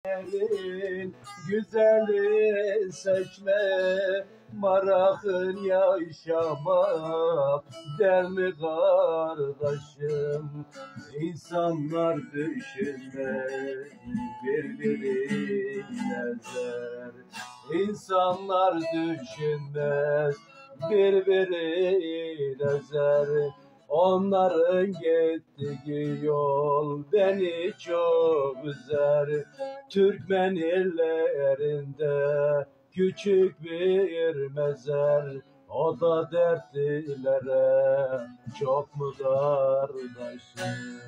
Elin güzeli seçme, marakın yaşamak der mi kardeşim? İnsanlar düşünmez, birbirine zer. İnsanlar düşünmez, birbirine zer. Onların gittiği yol beni çok üzer. Türkmen illerinde küçük bir mezar, o da dertlilere çok mu kardeşim?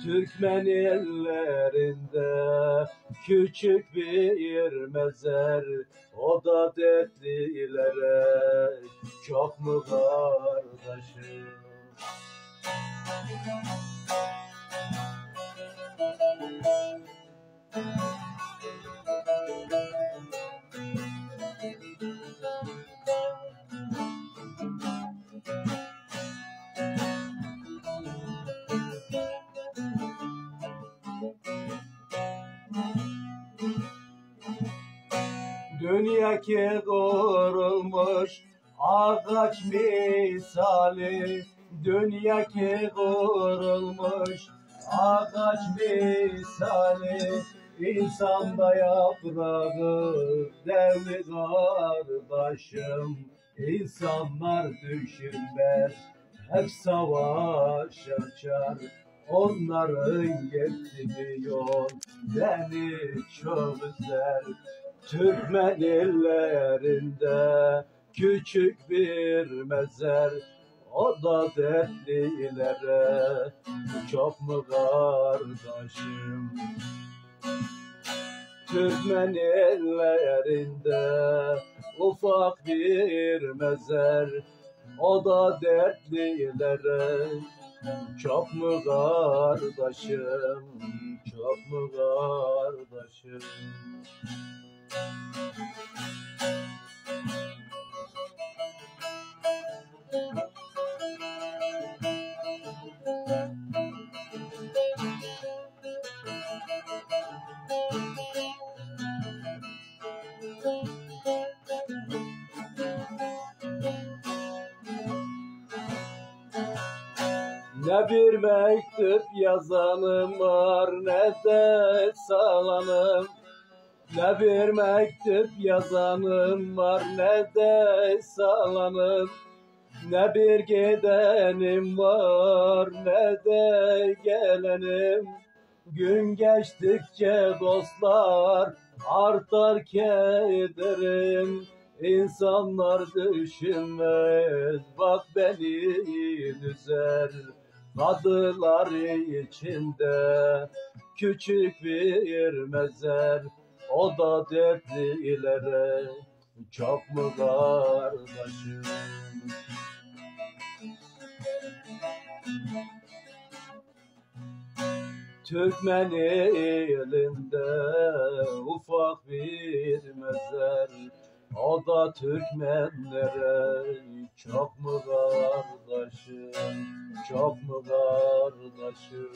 Türkmen illerinde küçük bir mezar, o da dertlilere çok mu kardeşim? Dünya ki kurulmuş ağaç misali, dünya ki kurulmuş ağaç misali, insanda yaprağı devli kardeşim. İnsanlar düşünmez, hep savaş açar. Onların gittiği yol beni çok üzer. Türkmen illerinde küçük bir mezar, o da dertlilere çok mu kardeşim? Türkmen illerinde ufak bir mezar, o da dertlilere çok mu kardeşim? Çok mu kardeşim? Ne bir mektup yazanım var, ne de salanım. Ne bir mektup yazanım var, ne de salanım. Ne bir gidenim var, ne de gelenim. Gün geçtikçe dostlar artar kederim. İnsanlar düşünmez, bak beni üzer. Kadılar içinde küçük bir mezar, o da dertlilere çok mu kardeşim? Türkmen elinde ufak bir mezar, o da Türkmenlere çok mu kardeşim? Çok mu kardeşim?